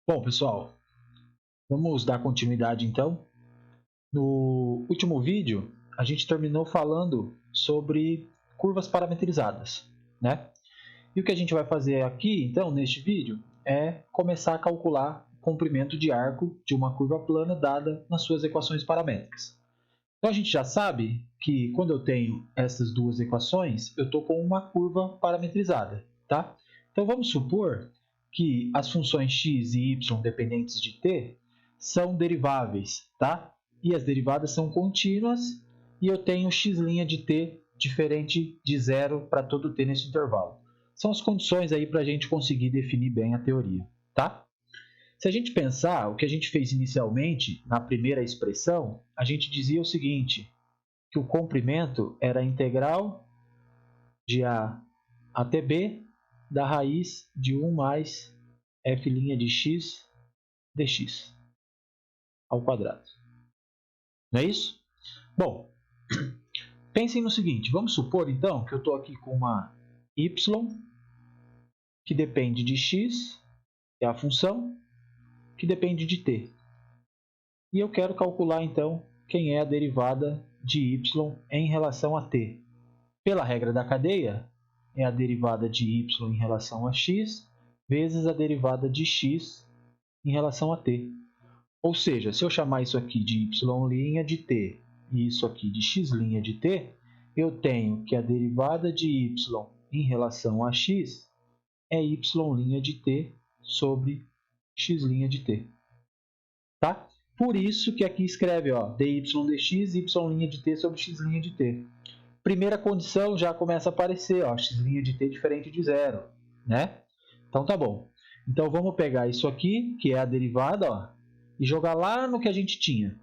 Bom, pessoal, vamos dar continuidade então. No último vídeo, a gente terminou falando sobre curvas parametrizadas, né? E o que a gente vai fazer aqui, então, neste vídeo, é começar a calcular o comprimento de arco de uma curva plana dada nas suas equações paramétricas. Então, a gente já sabe que quando eu tenho essas duas equações, eu estou com uma curva parametrizada, tá? Então, vamos supor que as funções x e y dependentes de t são deriváveis, tá? E as derivadas são contínuas e eu tenho x' de t diferente de zero para todo t nesse intervalo. São as condições aí para a gente conseguir definir bem a teoria, tá? Se a gente pensar, o que a gente fez inicialmente, na primeira expressão, a gente dizia o seguinte, que o comprimento era a integral de A até B da raiz de 1 mais f' de x dx ao quadrado. Não é isso? Bom, pensem no seguinte, vamos supor então que eu estou aqui com uma y que depende de x, que é a função, que depende de t. E eu quero calcular então quem é a derivada de y em relação a t. Pela regra da cadeia, é a derivada de y em relação a x vezes a derivada de x em relação a t. Ou seja, se eu chamar isso aqui de y' de t e isso aqui de x' de t, eu tenho que a derivada de y em relação a x é y' de t sobre x' de t. Tá? Por isso que aqui escreve ó, dy dx, y' de t sobre x' de t. Primeira condição já começa a aparecer, ó, x' de t diferente de zero, né? Então tá bom. Então vamos pegar isso aqui, que é a derivada, ó, e jogar lá no que a gente tinha.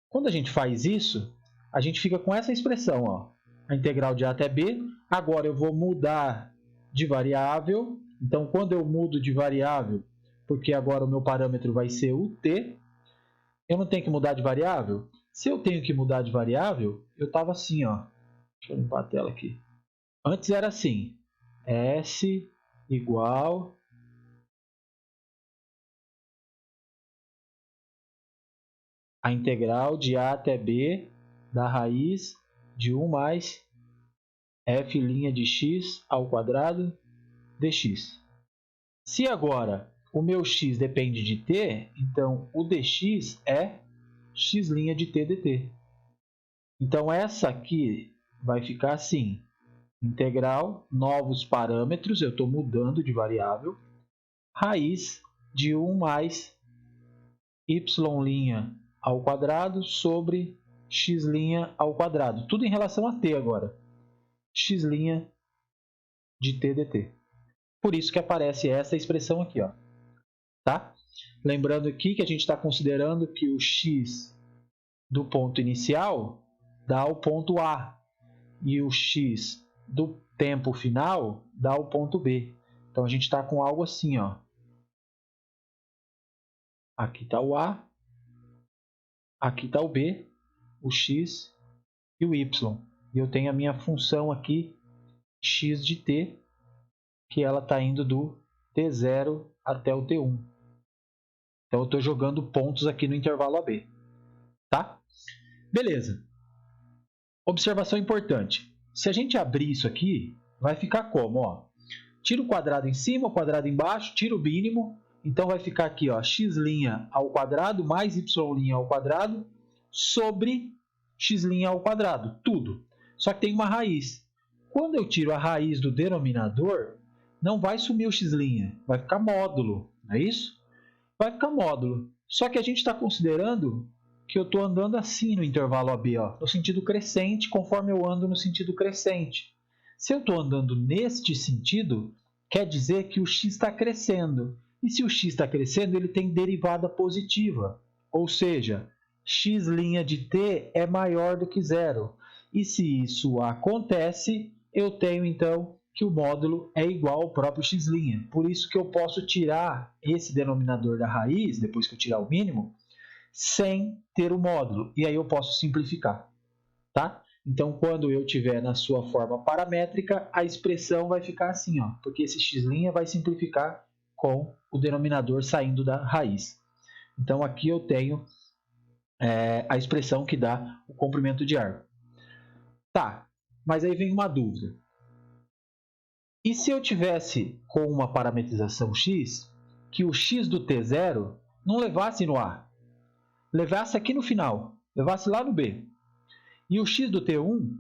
Quando a gente faz isso, a gente fica com essa expressão, ó, a integral de a até b. Agora eu vou mudar de variável. Então quando eu mudo de variável, porque agora o meu parâmetro vai ser o t, eu não tenho que mudar de variável? Se eu tenho que mudar de variável, eu estava assim, ó. Deixa eu limpar a tela aqui. Antes era assim, S igual a integral de a até b da raiz de 1 mais f' de x ao quadrado dx. Se agora o meu x depende de t, então o dx é x' de t dt. Então essa aqui vai ficar assim, integral, novos parâmetros, eu estou mudando de variável, raiz de 1 mais y' ao quadrado sobre x' ao quadrado. Tudo em relação a t agora. X' de t dt. Por isso que aparece essa expressão aqui, ó. Tá? Lembrando aqui que a gente está considerando que o x do ponto inicial dá o ponto A e o x do tempo final dá o ponto B. Então a gente está com algo assim, ó. Aqui está o A, aqui está o B, o x e o y. E eu tenho a minha função aqui, x de t, que ela está indo do t0 até o t1. Então eu estou jogando pontos aqui no intervalo AB. Tá? Beleza. Observação importante. Se a gente abrir isso aqui, vai ficar como? Ó, tira o quadrado em cima, o quadrado embaixo, tira o mínimo. Então vai ficar aqui, ó, x' ao quadrado mais y' ao quadrado sobre x' ao quadrado. Tudo. Só que tem uma raiz. Quando eu tiro a raiz do denominador, não vai sumir o x', vai ficar módulo, não é isso? Vai ficar módulo. Só que a gente está considerando que eu estou andando assim no intervalo AB, ó, no sentido crescente, conforme eu ando no sentido crescente. Se eu estou andando neste sentido, quer dizer que o x está crescendo. E se o x está crescendo, ele tem derivada positiva. Ou seja, x' de t é maior do que zero. E se isso acontece, eu tenho então que o módulo é igual ao próprio x'. Por isso que eu posso tirar esse denominador da raiz, depois que eu tirar o mínimo, sem ter o módulo. E aí eu posso simplificar. Tá? Então, quando eu tiver na sua forma paramétrica, a expressão vai ficar assim, ó, porque esse x' vai simplificar com o denominador saindo da raiz. Então aqui eu tenho a expressão que dá o comprimento de arco. Tá, mas aí vem uma dúvida. E se eu tivesse com uma parametrização x, que o x do t0 não levasse no A, levasse aqui no final, levasse lá no B, e o x do t1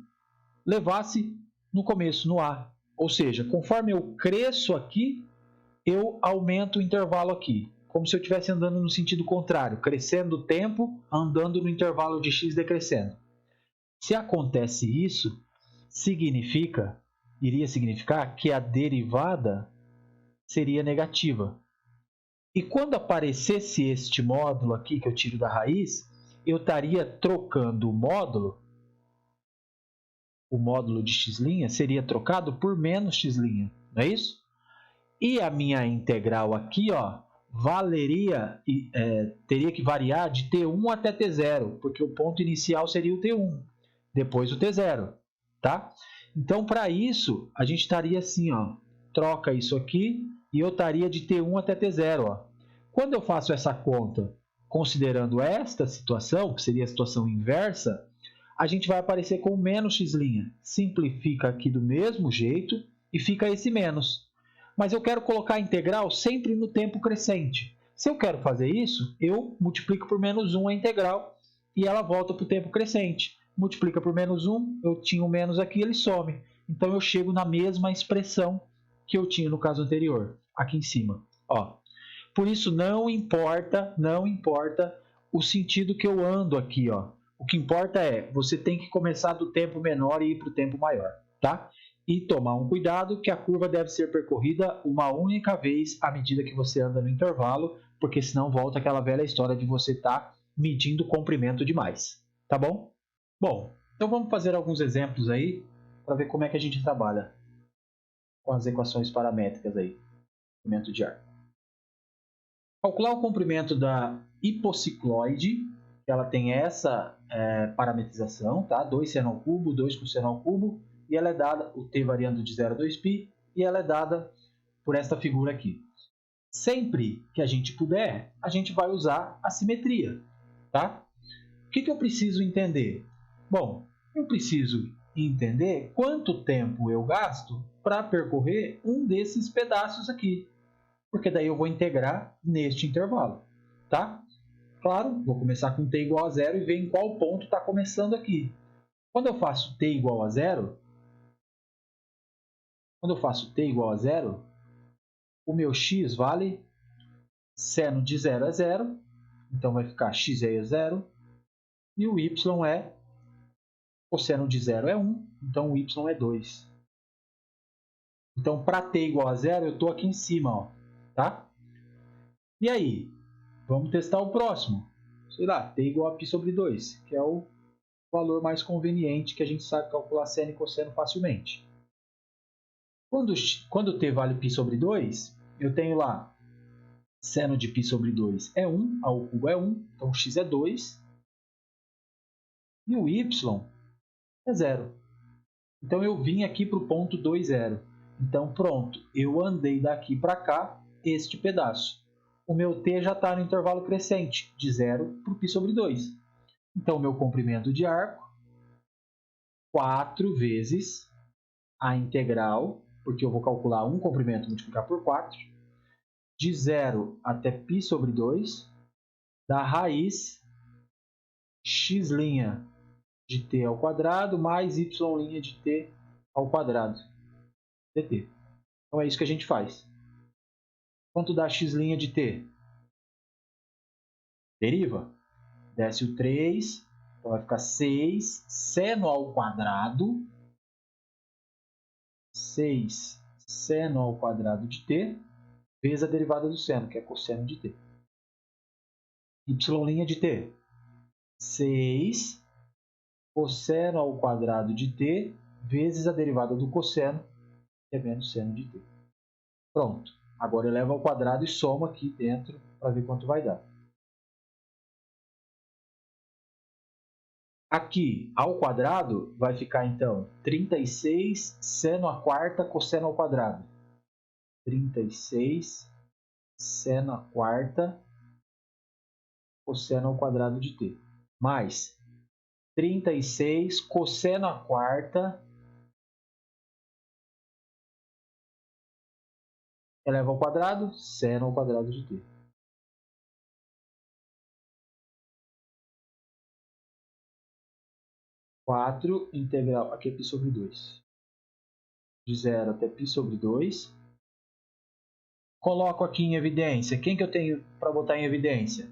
levasse no começo, no A. Ou seja, conforme eu cresço aqui, eu aumento o intervalo aqui, como se eu estivesse andando no sentido contrário, crescendo o tempo, andando no intervalo de x decrescendo. Se acontece isso, iria significar que a derivada seria negativa. E quando aparecesse este módulo aqui que eu tiro da raiz, eu estaria trocando o módulo de x' seria trocado por menos x', não é isso? E a minha integral aqui, ó, teria que variar de t1 até t0, porque o ponto inicial seria o t1, depois o t0, tá? Então, para isso, a gente estaria assim, ó, troca isso aqui e eu estaria de t1 até t0. Ó. Quando eu faço essa conta, considerando esta situação, que seria a situação inversa, a gente vai aparecer com menos x'. Simplifica aqui do mesmo jeito e fica esse menos. Mas eu quero colocar a integral sempre no tempo crescente. Se eu quero fazer isso, eu multiplico por menos 1 a integral e ela volta para o tempo crescente. Multiplica por menos 1, eu tinha o menos aqui, ele some. Então eu chego na mesma expressão que eu tinha no caso anterior, aqui em cima. Ó. Por isso não importa o sentido que eu ando aqui. Ó. O que importa é, você tem que começar do tempo menor e ir para o tempo maior. Tá? E tomar um cuidado que a curva deve ser percorrida uma única vez à medida que você anda no intervalo, porque senão volta aquela velha história de você estar medindo o comprimento demais. Tá bom? Bom, então vamos fazer alguns exemplos aí para ver como é que a gente trabalha com as equações paramétricas aí, comprimento de arco. Calcular o comprimento da hipocicloide, ela tem essa parametrização, tá? 2 seno ao cubo, 2 cosseno ao cubo, e ela é dada, o t variando de 0 a 2π, e ela é dada por esta figura aqui. Sempre que a gente puder, a gente vai usar a simetria, tá? O que eu preciso entender? Bom, eu preciso entender quanto tempo eu gasto para percorrer um desses pedaços aqui, porque daí eu vou integrar neste intervalo, tá? Claro, vou começar com t igual a 0 e ver em qual ponto está começando aqui. Quando eu faço t igual a 0, o meu x vale seno de 0 é 0, então vai ficar x é 0, e o y é cosseno de 0 é 1, então o y é 2. Então, para t igual a 0, eu estou aqui em cima, ó, tá? E aí, vamos testar o próximo. Sei lá, t igual a π sobre 2, que é o valor mais conveniente que a gente sabe calcular seno e cosseno facilmente. Quando t vale π sobre 2, eu tenho lá seno de π sobre 2 é 1, ao cubo é 1, então x é 2, e o y é 0. Então eu vim aqui para o ponto 2, 0. Então pronto, eu andei daqui para cá este pedaço. O meu t já está no intervalo crescente, de 0 para o π sobre 2. Então o meu comprimento de arco, 4 vezes a integral, porque eu vou calcular um comprimento e multiplicar por 4, de 0 até π sobre 2, da raiz x' de t ao quadrado mais y' de t ao quadrado, dt. Então é isso que a gente faz. Quanto dá x' de t? Deriva. Desce o 3, então vai ficar 6 seno ao quadrado, 6 seno ao quadrado de t, vezes a derivada do seno, que é cosseno de t. Y' de t, 6 cosseno ao quadrado de t, vezes a derivada do cosseno, que é menos seno de t. Pronto. Agora eleva ao quadrado e soma aqui dentro para ver quanto vai dar. Aqui, ao quadrado, vai ficar, então, 36 seno à quarta cosseno ao quadrado. 36 seno à quarta cosseno ao quadrado de t, mais 36 cosseno à quarta eleva ao quadrado, seno ao quadrado de t. Quatro integral, aqui é π sobre 2. De 0 até π sobre 2. Coloco aqui em evidência. Quem que eu tenho para botar em evidência?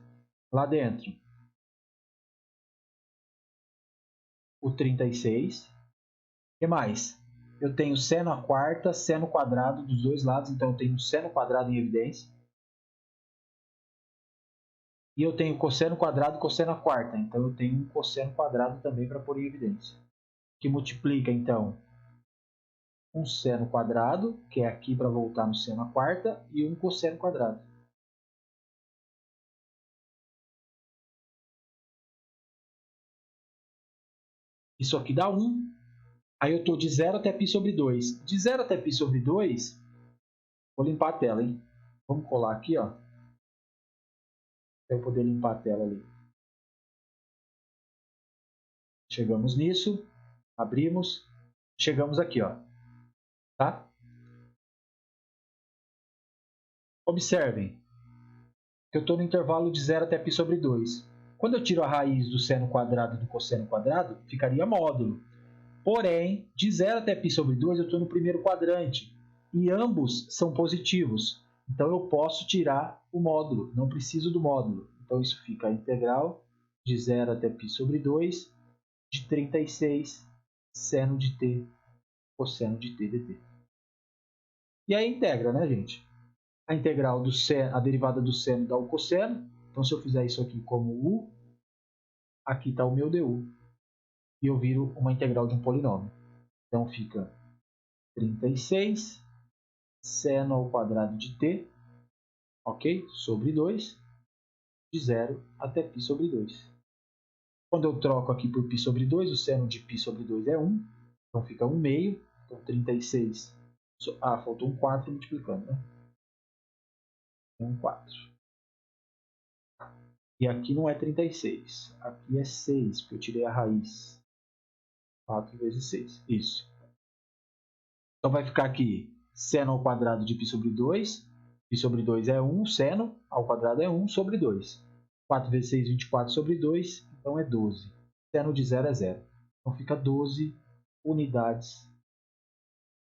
Lá dentro. O 36. O que mais? Eu tenho seno à quarta, seno quadrado dos dois lados, então eu tenho seno quadrado em evidência. E eu tenho cosseno quadrado e cosseno à quarta, então eu tenho um cosseno quadrado também para pôr em evidência. Que multiplica, então, um seno quadrado, que é aqui para voltar no seno à quarta, e um cosseno quadrado. Isso aqui dá 1. Aí eu estou de 0 até π sobre 2. De 0 até π sobre 2, vou limpar a tela, hein? Vamos colar aqui, ó, para eu poder limpar a tela ali. Chegamos nisso, abrimos, chegamos aqui, ó, tá? Observem que eu estou no intervalo de 0 até π sobre 2. Quando eu tiro a raiz do seno quadrado e do cosseno quadrado, ficaria módulo. Porém, de 0 até π sobre 2, eu estou no primeiro quadrante. E ambos são positivos. Então, eu posso tirar o módulo. Não preciso do módulo. Então, isso fica a integral de 0 até π sobre 2 de 36 seno de t cosseno de t dt. E aí integra, né, gente? A integral do seno, a derivada do seno dá o cosseno. Então, se eu fizer isso aqui como u, aqui está o meu du. E eu viro uma integral de um polinômio. Então, fica 36 seno ao quadrado de t, ok? Sobre 2, de 0 até π sobre 2. Quando eu troco aqui por π sobre 2, o seno de π sobre 2 é 1. Então, fica 1 meio. Então, 36. Ah, faltou um 4 multiplicando, né? 1, 4. E aqui não é 36. Aqui é 6, porque eu tirei a raiz. 4 vezes 6. Isso. Então, vai ficar aqui seno ao quadrado de π sobre 2. Π sobre 2 é 1, seno ao quadrado é 1 sobre 2. 4 vezes 6, 24 sobre 2, então é 12. Seno de 0 é 0. Então fica 12 unidades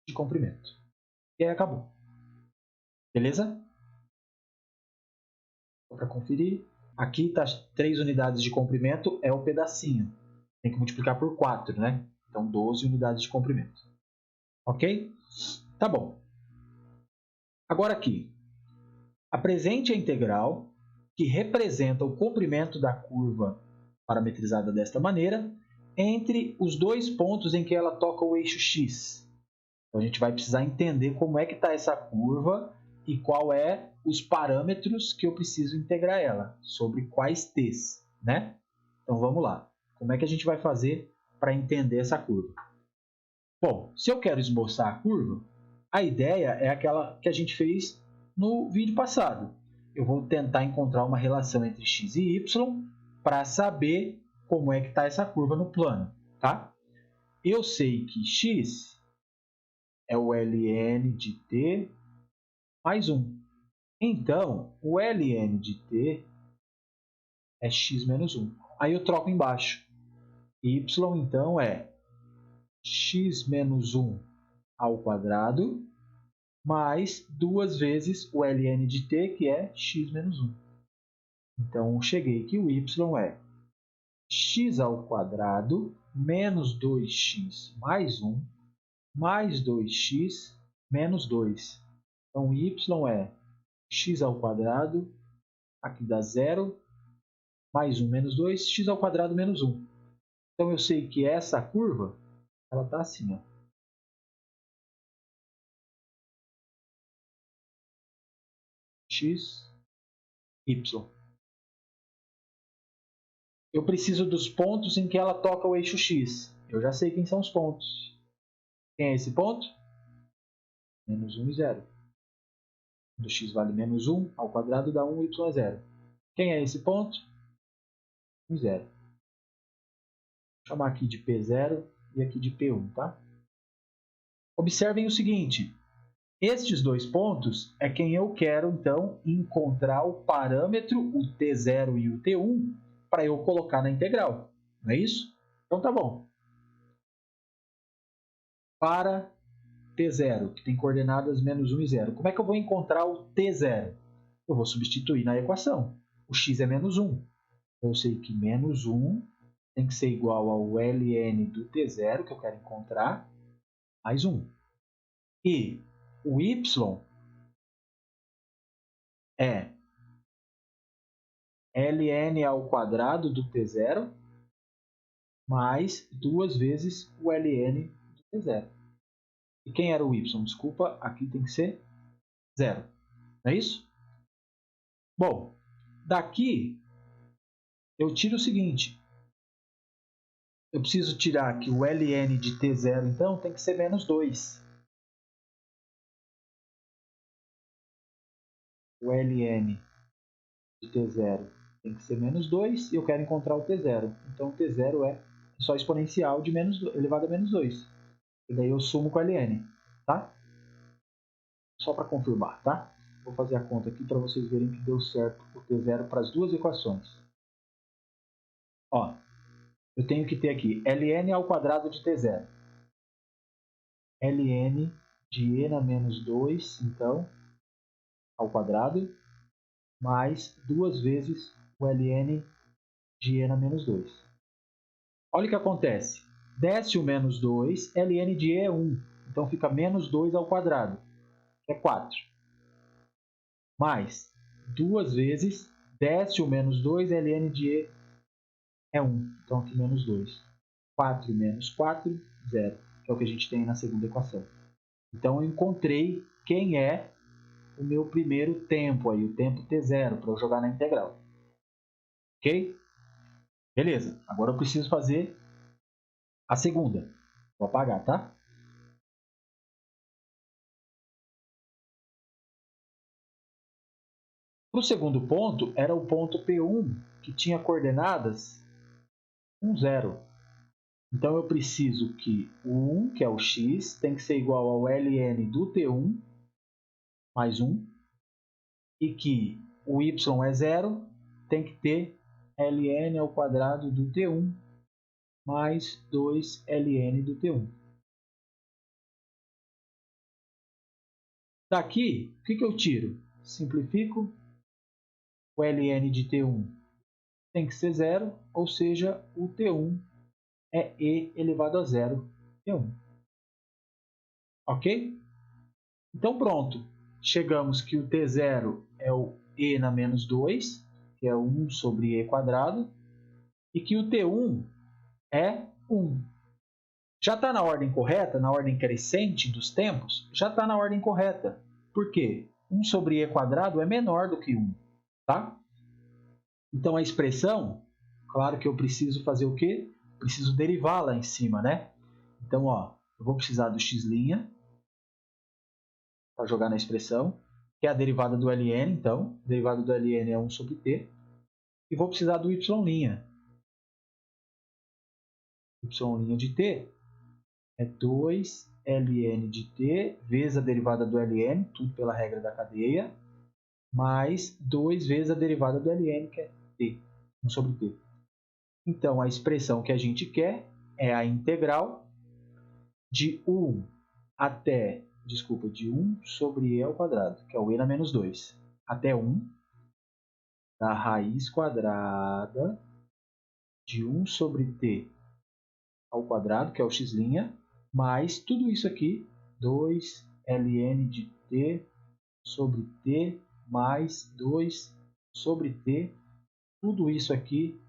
de comprimento. E aí acabou. Beleza? Para conferir, aqui está 3 unidades de comprimento, é o pedacinho. Tem que multiplicar por 4, né? Então 12 unidades de comprimento. Ok? Tá bom. Agora aqui, apresente a integral que representa o comprimento da curva parametrizada desta maneira entre os dois pontos em que ela toca o eixo x. Então, a gente vai precisar entender como é que está essa curva e qual é os parâmetros que eu preciso integrar ela, sobre quais t's, né? Então, vamos lá. Como é que a gente vai fazer para entender essa curva? Bom, se eu quero esboçar a curva, a ideia é aquela que a gente fez no vídeo passado. Eu vou tentar encontrar uma relação entre x e y para saber como é que está essa curva no plano, tá? Eu sei que x é o ln de t mais 1. Então, o ln de t é x menos 1. Aí eu troco embaixo. Y, então, é x menos 1 ao quadrado mais 2 vezes o ln de t, que é x menos 1. Então, cheguei que o y é x ao quadrado menos 2x mais 1 mais 2x menos 2. Então, y é x ao quadrado, aqui dá 0, mais 1 menos 2, x ao quadrado menos 1. Então, eu sei que essa curva ela está assim, ó. X, y. Eu preciso dos pontos em que ela toca o eixo x. Eu já sei quem são os pontos. Quem é esse ponto? Menos 1 e 0. do x vale menos 1 ao quadrado dá 1, y é 0. Quem é esse ponto? 1, 0. Vou chamar aqui de P0 e aqui de P1, tá? Observem o seguinte, estes dois pontos é quem eu quero, então, encontrar o parâmetro, o T0 e o T1, para eu colocar na integral. Não é isso? Então tá bom. Para T0, que tem coordenadas menos 1 e 0. Como é que eu vou encontrar o T0? Eu vou substituir na equação. O x é menos 1. Eu sei que menos 1 tem que ser igual ao ln do T0, que eu quero encontrar, mais 1. E o y é ln ao quadrado do T0 mais 2 vezes o ln do T0. E quem era o y? Desculpa, aqui tem que ser 0. Não é isso? Bom, daqui eu tiro o seguinte. Eu preciso tirar que o ln de T0, então, tem que ser menos 2. O ln de T0 tem que ser menos 2 e eu quero encontrar o T0. Então, o T0 é só exponencial de menos 2, elevado a menos 2. E daí eu sumo com a ln, tá? Só para confirmar, tá? Vou fazer a conta aqui para vocês verem que deu certo o T0 para as duas equações. Ó, eu tenho que ter aqui ln ao quadrado de T0. ln de e na menos 2, então, ao quadrado, mais 2 vezes o ln de e na menos 2. Olha o que acontece. Desce o menos 2, ln de e é 1. Então fica menos 2 ao quadrado, que é 4. Mais 2 vezes, desce o menos 2, ln de e é 1. Então aqui menos 2. 4 menos 4, 0. Que é o que a gente tem na segunda equação. Então eu encontrei quem é o meu primeiro tempo, aí, o tempo T0, para eu jogar na integral. Ok? Beleza. Agora eu preciso fazer a segunda. Vou apagar, tá? Para o segundo ponto, era o ponto P1, que tinha coordenadas 1, 0. Então, eu preciso que o 1, que é o x, tem que ser igual ao ln do T1, mais 1, e que o y é 0, tem que ter ln ao quadrado do T1, mais 2 ln do T1. Daqui, o que eu tiro? Simplifico. O ln de T1 tem que ser 0, ou seja, o T1 é e elevado a 0, T1. Ok? Então pronto. Chegamos que o T0 é o e na menos 2, que é 1 sobre e quadrado, e que o T1 é 1. Já está na ordem correta, na ordem crescente dos tempos? Já está na ordem correta. Por quê? 1 sobre e quadrado é menor do que 1. Tá? Então a expressão, claro que eu preciso fazer o quê? Preciso derivar lá em cima, né? Então, ó, eu vou precisar do x' para jogar na expressão, que é a derivada do ln, então, a derivada do ln é 1 sobre t, e vou precisar do y'. Y' de t é 2 ln de t vezes a derivada do ln, tudo pela regra da cadeia, mais 2 vezes a derivada do ln, que é t, 1 sobre t. Então, a expressão que a gente quer é a integral de 1 até, de 1 sobre e ao quadrado, que é o e na menos 2, até 1 da raiz quadrada de 1 sobre t ao quadrado, que é o x', mais tudo isso aqui, 2 ln de t sobre t mais 2 sobre t, tudo isso aqui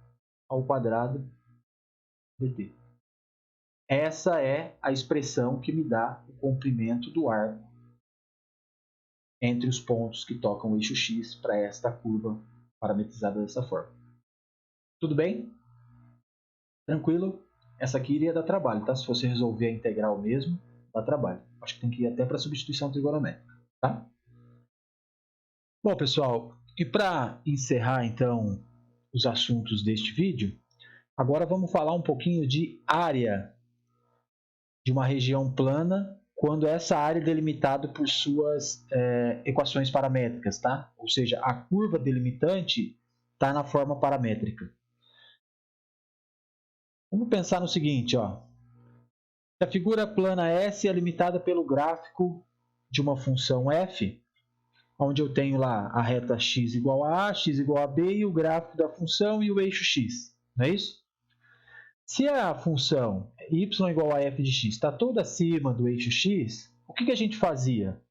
ao quadrado dt. Essa é a expressão que me dá o comprimento do arco entre os pontos que tocam o eixo x para esta curva parametrizada dessa forma. Tudo bem? Tranquilo? Essa aqui iria dar trabalho, tá? Se você resolver a integral mesmo, dá trabalho. Acho que tem que ir até para a substituição trigonométrica, tá? Bom, pessoal, e para encerrar então os assuntos deste vídeo, agora vamos falar um pouquinho de área de uma região plana quando essa área é delimitada por suas equações paramétricas, tá? Ou seja, a curva delimitante está na forma paramétrica. Vamos pensar no seguinte, ó. Se a figura plana S é limitada pelo gráfico de uma função f, onde eu tenho lá a reta x igual a x igual a b e o gráfico da função e o eixo x, não é isso? Se a função y igual a f de x está toda acima do eixo x, o que a gente fazia?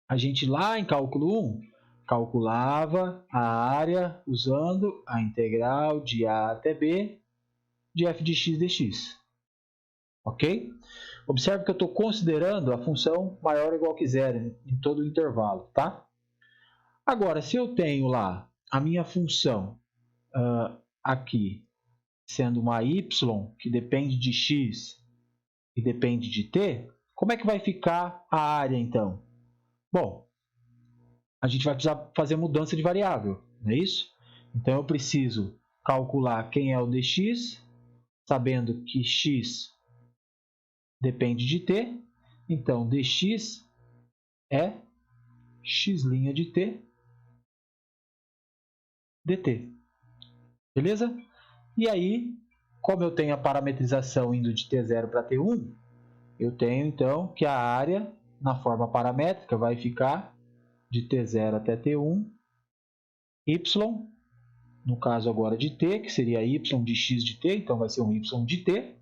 A gente lá em cálculo 1 calculava a área usando a integral de a até b de f de x dx. Ok? Observe que eu estou considerando a função maior ou igual que zero em todo o intervalo, tá? Agora, se eu tenho lá a minha função aqui sendo uma y que depende de x e depende de t, como é que vai ficar a área então? Bom, a gente vai precisar fazer mudança de variável, não é isso? Então eu preciso calcular quem é o dx, sabendo que x depende de t, então dx é x' de t dt. Beleza? E aí, como eu tenho a parametrização indo de t0 para t1, eu tenho então que a área na forma paramétrica vai ficar de t0 até t1, y, no caso agora de t, que seria y de x de t, então vai ser um y de t,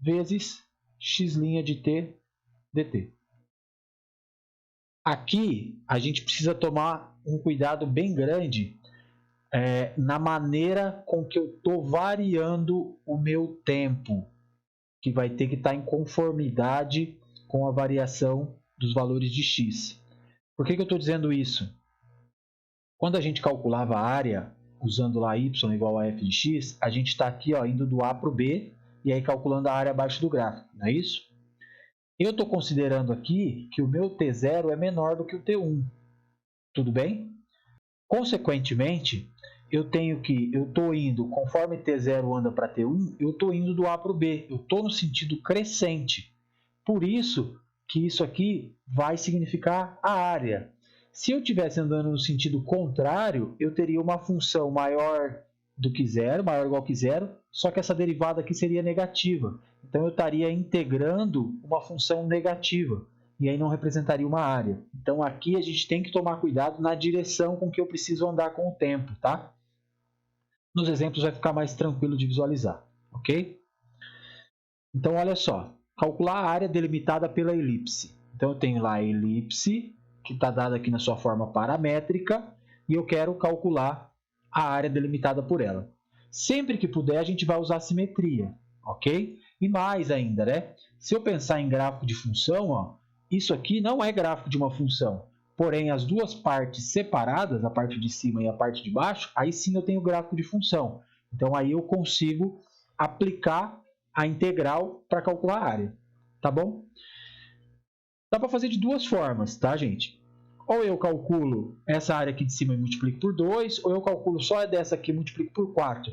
vezes x' de t dt. Aqui a gente precisa tomar um cuidado bem grande na maneira com que eu estou variando o meu tempo, que vai ter que estar em conformidade com a variação dos valores de x. Por que eu estou dizendo isso? Quando a gente calculava a área, usando lá y igual a f de x, a gente está aqui indo do a para o b, e aí calculando a área abaixo do gráfico, não é isso? Eu estou considerando aqui que o meu t0 é menor do que o t1, tudo bem? Consequentemente, eu estou indo, conforme t0 anda para t1, eu estou indo do a para o b, eu estou no sentido crescente. Por isso que isso aqui vai significar a área. Se eu estivesse andando no sentido contrário, eu teria uma função maior do que zero, maior ou igual que zero, só que essa derivada aqui seria negativa. Então eu estaria integrando uma função negativa, e aí não representaria uma área. Então aqui a gente tem que tomar cuidado na direção com que eu preciso andar com o tempo, tá? Nos exemplos vai ficar mais tranquilo de visualizar, ok? Então olha só, calcular a área delimitada pela elipse. Então eu tenho lá a elipse, que está dada aqui na sua forma paramétrica, e eu quero calcular a área delimitada por ela. Sempre que puder, a gente vai usar simetria, ok? E mais ainda, né? Se eu pensar em gráfico de função, isso aqui não é gráfico de uma função. Porém, as duas partes separadas, a parte de cima e a parte de baixo, aí sim eu tenho gráfico de função. Então, aí eu consigo aplicar a integral para calcular a área, tá bom? Dá para fazer de duas formas, tá, gente? Ou eu calculo essa área aqui de cima e multiplico por 2, ou eu calculo só dessa aqui e multiplico por 4.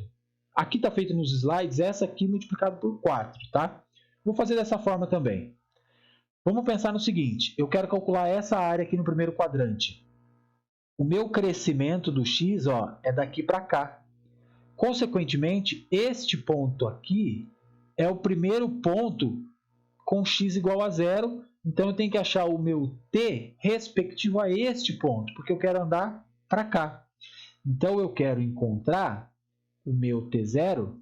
Aqui está feito nos slides essa aqui multiplicado por 4, tá? Vou fazer dessa forma também. Vamos pensar no seguinte, eu quero calcular essa área aqui no primeiro quadrante. O meu crescimento do x é daqui para cá. Consequentemente, este ponto aqui é o primeiro ponto com x igual a zero, então eu tenho que achar o meu t respectivo a este ponto, porque eu quero andar para cá. Então eu quero encontrar o meu t0,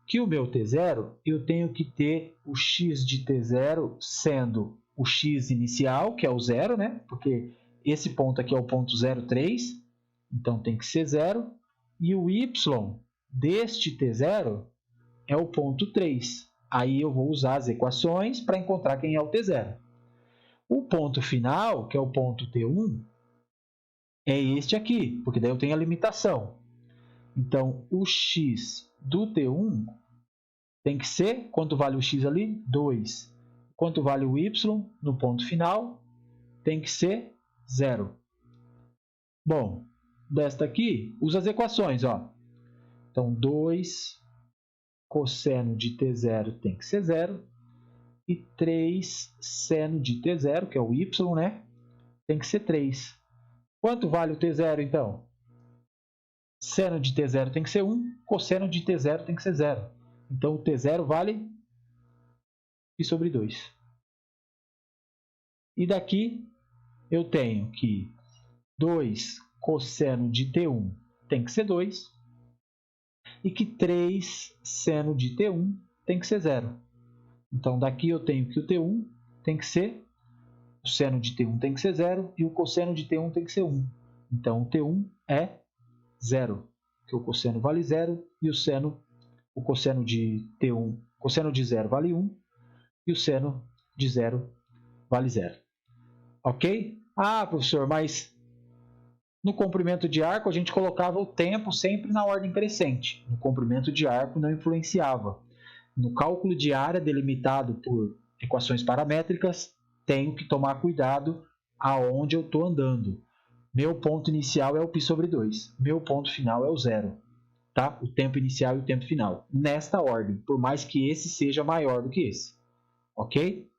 que o meu t0 eu tenho que ter o x de t0 sendo o x inicial, que é o zero, né? Porque esse ponto aqui é o ponto 0,3, então tem que ser zero, e o y deste t0 é o ponto 3. Aí eu vou usar as equações para encontrar quem é o t0. O ponto final, que é o ponto t1, é este aqui, porque daí eu tenho a limitação. Então, o x do t1 tem que ser, quanto vale o x ali? 2. Quanto vale o y no ponto final? Tem que ser 0. Bom, desta aqui, usa as equações, ó. Então, 2 cosseno de t0 tem que ser 0. E 3 seno de t0, que é o y, né? Tem que ser 3. Quanto vale o t0, então? Seno de t0 tem que ser 1, cosseno de t0 tem que ser 0. Então, o t0 vale π sobre 2. E daqui eu tenho que 2 cosseno de t1 tem que ser 2 e que 3 seno de t1 tem que ser 0. Então, daqui eu tenho que o t1 tem que ser, o seno de t1 tem que ser 0 e o cosseno de t1 tem que ser 1. Então, o t1 é 0, porque o cosseno vale 0 e o cosseno de t1, cosseno de 0 vale 1 e o seno de 0 vale 0. Ok? Ah, professor, mas no comprimento de arco a gente colocava o tempo sempre na ordem crescente. No comprimento de arco não influenciava. No cálculo de área delimitado por equações paramétricas, tenho que tomar cuidado aonde eu estou andando. Meu ponto inicial é o π sobre 2. Meu ponto final é o 0. Tá? O tempo inicial e o tempo final. Nesta ordem, por mais que esse seja maior do que esse. Ok?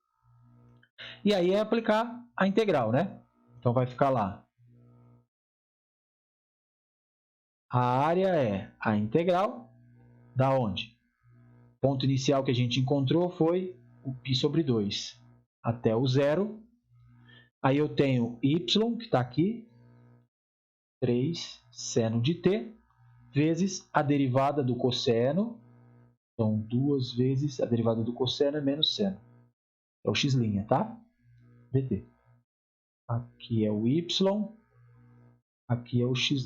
E aí é aplicar a integral, né? Então vai ficar lá. A área é a integral da onde? O ponto inicial que a gente encontrou foi o π sobre 2 até o 0. Aí eu tenho y, que está aqui, 3 seno de t, vezes a derivada do cosseno. Então, 2 vezes a derivada do cosseno é menos seno. É o x', tá? dt. Aqui é o y, aqui é o x'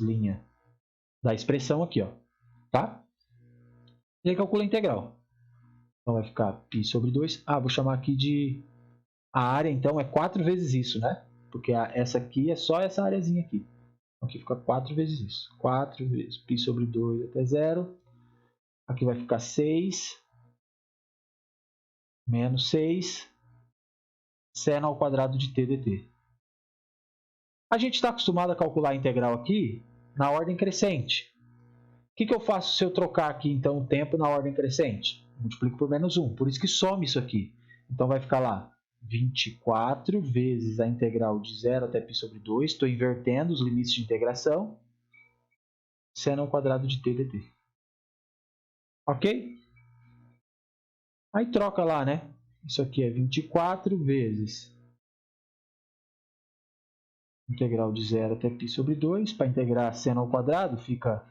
da expressão aqui, ó, tá? E aí calcula a integral. Então vai ficar π sobre 2. Ah, vou chamar aqui de... A área, então, é 4 vezes isso, né? Porque essa aqui é só essa areazinha aqui. Então, aqui fica 4 vezes isso. 4 vezes π sobre 2 até 0. Aqui vai ficar 6 menos 6 seno ao quadrado de t dt. A gente está acostumado a calcular a integral aqui na ordem crescente. O que eu faço se eu trocar aqui, então, o tempo na ordem crescente? Multiplico por menos 1. Por isso que some isso aqui. Então, vai ficar lá 24 vezes a integral de 0 até π sobre 2. Estou invertendo os limites de integração. Seno ao quadrado de t dt. Ok? Aí troca lá, né? Isso aqui é 24 vezes integral de 0 até π sobre 2. Para integrar seno ao quadrado, fica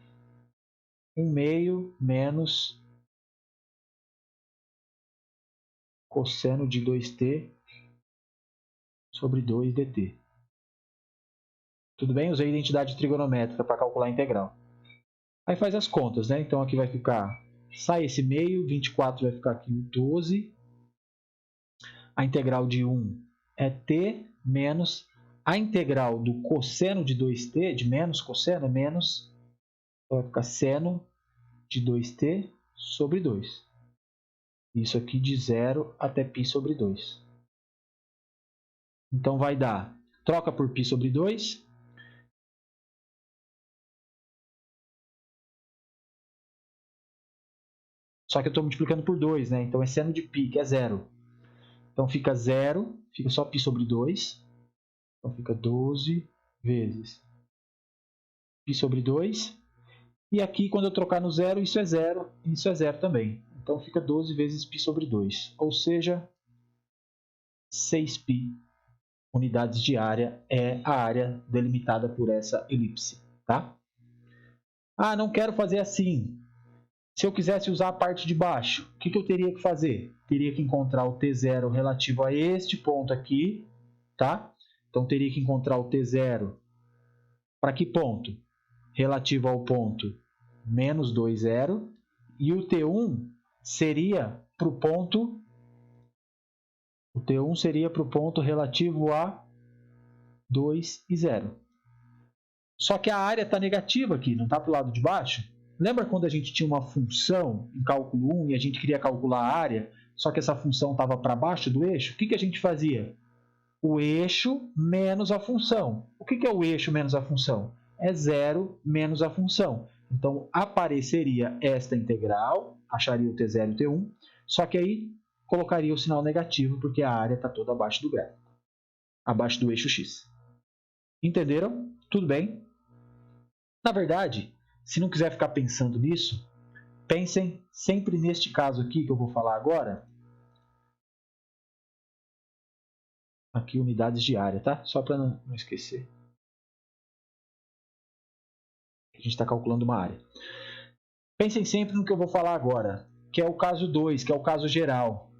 1/2 menos cosseno de 2t sobre 2 dt. Tudo bem? Usei identidade trigonométrica para calcular a integral. Aí faz as contas, né? Então aqui vai ficar, sai esse meio, 24 vai ficar aqui 12. A integral de 1 é t menos a integral do cosseno de 2t, de menos cosseno, é menos, então vai ficar seno de 2t sobre 2. Isso aqui de 0 até π sobre 2. Então vai dar, troca por π sobre 2. Só que eu estou multiplicando por 2, né? Então é seno de π, que é 0. Então fica 0, fica só π sobre 2. Então fica 12 vezes π sobre 2. E aqui, quando eu trocar no 0, isso é 0 e isso é 0 também. Então fica 12 vezes π sobre 2. Ou seja, 6π unidades de área é a área delimitada por essa elipse. Tá? Ah, não quero fazer assim. Se eu quisesse usar a parte de baixo, o que eu teria que fazer? Teria que encontrar o t0 relativo a este ponto aqui, tá? Então, teria que encontrar o t0 para que ponto? Relativo ao ponto menos 2, 0. E o t1 seria para o ponto... O t1 seria para o ponto relativo a 2 e 0. Só que a área está negativa aqui, não está para o lado de baixo? Lembra quando a gente tinha uma função em cálculo 1 e a gente queria calcular a área, só que essa função estava para baixo do eixo? O que a gente fazia? o eixo menos a função. O que é o eixo menos a função? É 0 menos a função. Então, apareceria esta integral, acharia o T0 e o T1, só que aí colocaria o sinal negativo, porque a área está toda abaixo do gráfico, abaixo do eixo X. Entenderam? Tudo bem? Na verdade, se não quiser ficar pensando nisso, pensem sempre neste caso aqui que eu vou falar agora. Aqui, unidades de área, tá? Só para não esquecer. A gente está calculando uma área. Pensem sempre no que eu vou falar agora, que é o caso 2, que é o caso geral.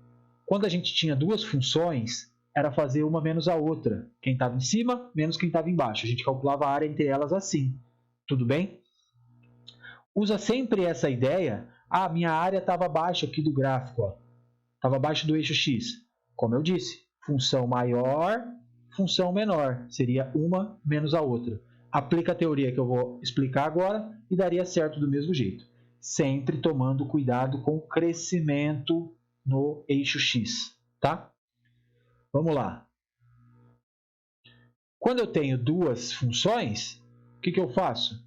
Quando a gente tinha duas funções, era fazer uma menos a outra. Quem estava em cima, menos quem estava embaixo. A gente calculava a área entre elas assim. Tudo bem? Usa sempre essa ideia. Ah, minha área estava abaixo aqui do gráfico. Estava abaixo do eixo X. Como eu disse, função maior, função menor. Seria uma menos a outra. Aplica a teoria que eu vou explicar agora e daria certo do mesmo jeito. Sempre tomando cuidado com o crescimento no eixo X, tá? Vamos lá. Quando eu tenho duas funções, o que eu faço?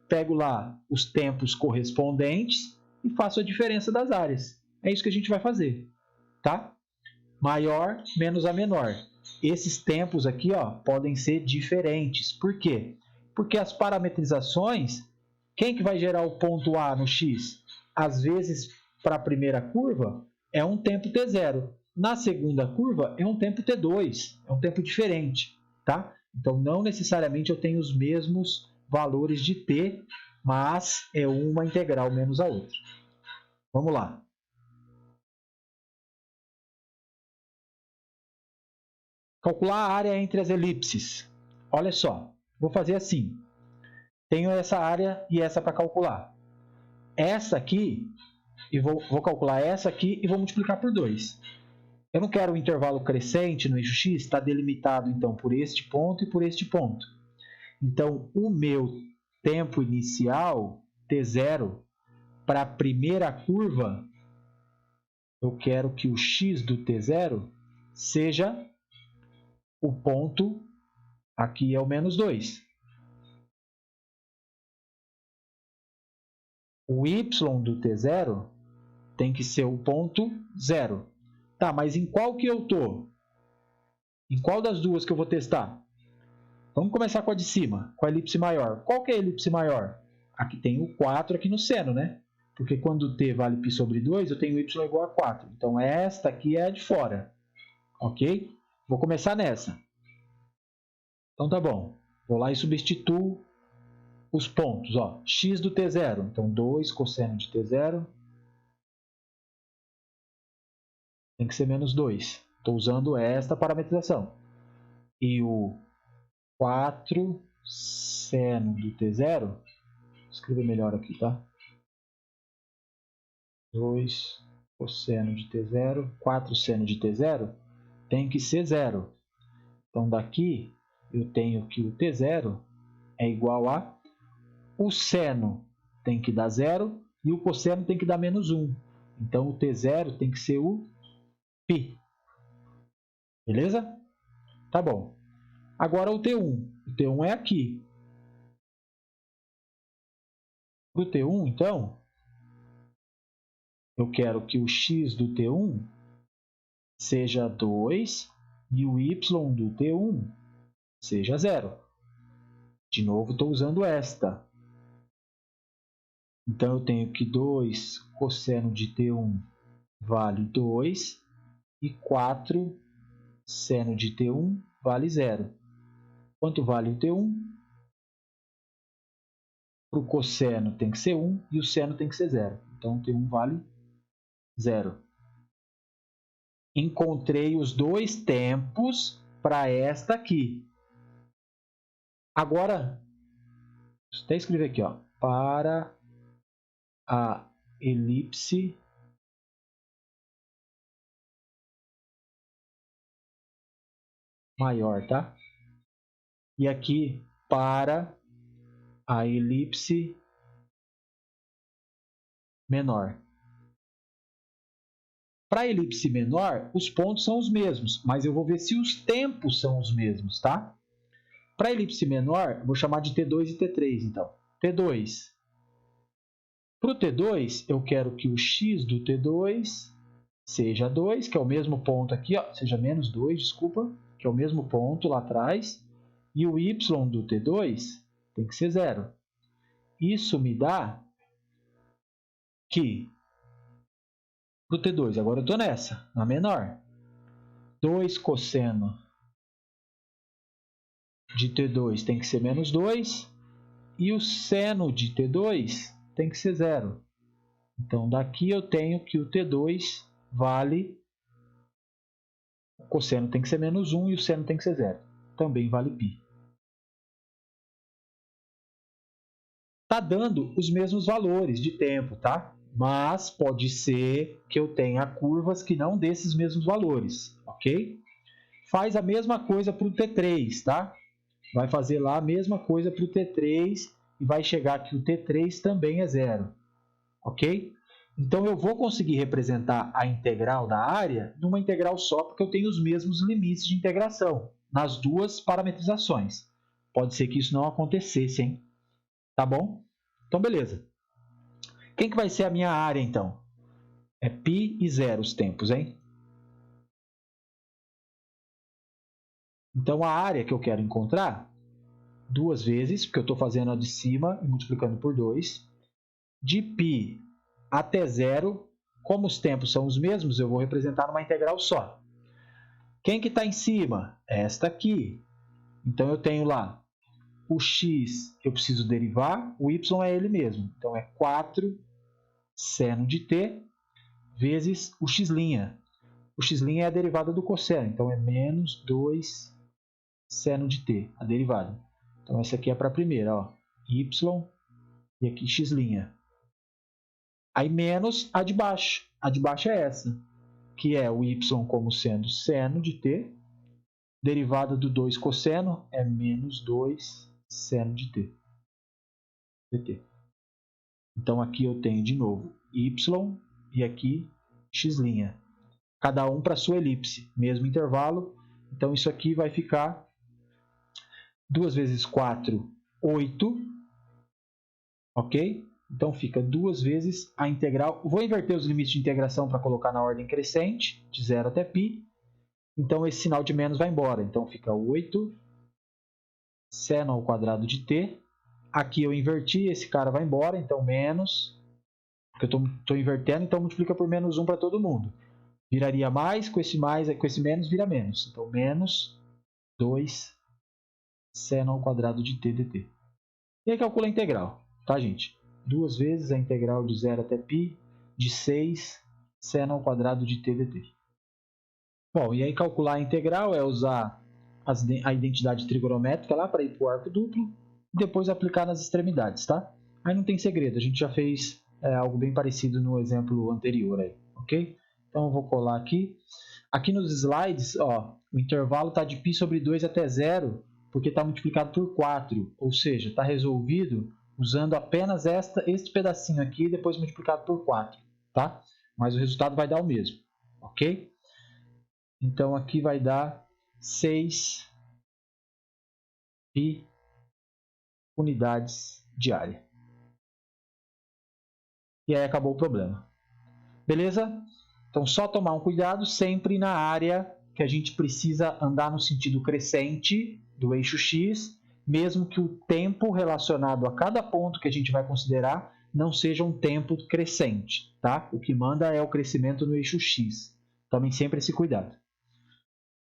Pego lá os tempos correspondentes e faço a diferença das áreas. É isso que a gente vai fazer, tá? Maior menos a menor. Esses tempos aqui, ó, podem ser diferentes. Por quê? Porque as parametrizações, quem que vai gerar o ponto A no X? Às vezes, para a primeira curva, é um tempo T0. Na segunda curva, é um tempo T2. É um tempo diferente, tá? Então, não necessariamente eu tenho os mesmos valores de T, mas é uma integral menos a outra. Vamos lá. Calcular a área entre as elipses. Olha só, vou fazer assim. Tenho essa área e essa para calcular. Essa aqui, e vou calcular essa aqui e vou multiplicar por 2. Eu não quero um intervalo crescente no eixo X, está delimitado então por este ponto e por este ponto. Então, o meu tempo inicial, T0, para a primeira curva, eu quero que o X do T0 seja o ponto, aqui é o menos 2. O y do T0 tem que ser o ponto 0. Tá, mas em qual que eu estou? Em qual das duas que eu vou testar? Vamos começar com a de cima, com a elipse maior. Qual que é a elipse maior? Aqui tem o 4 aqui no seno, né? Porque quando t vale π sobre 2, eu tenho y igual a 4. Então, esta aqui é a de fora. Ok? Vou começar nessa. Então, tá bom. Vou lá e substituo os pontos. Ó. X do T0. Então, 2 cosseno de T0 tem que ser menos 2. Estou usando esta parametrização. E o 4 seno do T0, vou escrever melhor aqui, tá? 2 cosseno de T0, 4 seno de T0 tem que ser 0. Então, daqui eu tenho que o T0 é igual a o seno tem que dar 0 e o cosseno tem que dar menos 1. Então, o T0 tem que ser o π. Beleza? Tá bom. Agora o T1. O T1 é aqui. Para o T1, então, eu quero que o x do T1 seja 2 e o y do T1 seja 0. De novo, estou usando esta. Então, eu tenho que 2 cosseno de T1 vale 2 e 4 seno de T1 vale 0. Quanto vale o T1? Para o cosseno tem que ser 1 e o seno tem que ser 0. Então, o T1 vale 0. Encontrei os dois tempos para esta aqui. Agora, até escrever aqui, ó, para a elipse maior, tá? E aqui para a elipse menor. Para a elipse menor, os pontos são os mesmos, mas eu vou ver se os tempos são os mesmos, tá? Para a elipse menor, vou chamar de T2 e T3, então. T2. Para o T2, eu quero que o x do T2 seja 2, que é o mesmo ponto aqui, ó, seja menos 2, desculpa, que é o mesmo ponto lá atrás, e o y do T2 tem que ser 0. Isso me dá que, para o T2, agora eu estou nessa, na menor, 2 cosseno de T2 tem que ser menos 2, e o seno de T2 tem que ser 0. Então, daqui eu tenho que o T2 vale, o cosseno tem que ser menos 1 e o seno tem que ser 0. Também vale π. Está dando os mesmos valores de tempo, tá? Mas pode ser que eu tenha curvas que não dê esses mesmos valores, ok? Faz a mesma coisa para o T3, tá? Vai fazer lá a mesma coisa para o T3 e vai chegar que o T3 também é 0, ok? Então, eu vou conseguir representar a integral da área numa integral só, porque eu tenho os mesmos limites de integração nas duas parametrizações. Pode ser que isso não acontecesse, hein? Tá bom? Então, beleza. Quem que vai ser a minha área, então? É π e 0 os tempos, hein? Então, a área que eu quero encontrar, duas vezes, porque eu estou fazendo a de cima e multiplicando por 2, de π até 0, como os tempos são os mesmos, eu vou representar numa integral só. Quem que está em cima? Esta aqui. Então, eu tenho lá o x, eu preciso derivar, o y é ele mesmo. Então, é 4 seno de t vezes o x'. O x' é a derivada do cosseno, então é menos 2 seno de t, a derivada. Então, essa aqui é para a primeira, ó, y e aqui x'. Aí menos a de baixo. A de baixo é essa, que é o y como sendo seno de t, derivada do 2 cosseno é menos 2 seno de t, dt. Então, aqui eu tenho de novo y e aqui x'. Cada um para sua elipse, mesmo intervalo. Então, isso aqui vai ficar 2 vezes 4, 8, ok? Então, fica 2 vezes a integral. Vou inverter os limites de integração para colocar na ordem crescente, de 0 até π. Então, esse sinal de menos vai embora. Então, fica 8 seno ao quadrado de t. Aqui eu inverti, esse cara vai embora, então menos, porque eu estou invertendo, então multiplica por menos 1 para todo mundo. Viraria mais, com esse menos vira menos. Então, menos 2 seno ao quadrado de t dt. E aí calcula a integral, tá, gente? 2 vezes a integral de 0 até π de 6 seno ao quadrado de t dt. Bom, e aí calcular a integral é usar a identidade trigonométrica lá para ir para o arco duplo e depois aplicar nas extremidades, tá? Aí não tem segredo, a gente já fez algo bem parecido no exemplo anterior aí, ok? Então eu vou colar aqui. Aqui nos slides, ó, o intervalo está de π sobre 2 até 0, porque está multiplicado por 4, ou seja, está resolvido usando apenas este pedacinho aqui e depois multiplicado por 4, tá? Mas o resultado vai dar o mesmo, ok? Então, aqui vai dar 6 π unidades de área. E aí acabou o problema. Beleza? Então, só tomar um cuidado sempre na área que a gente precisa andar no sentido crescente do eixo x, mesmo que o tempo relacionado a cada ponto que a gente vai considerar não seja um tempo crescente, tá? O que manda é o crescimento no eixo x. Tomem sempre esse cuidado.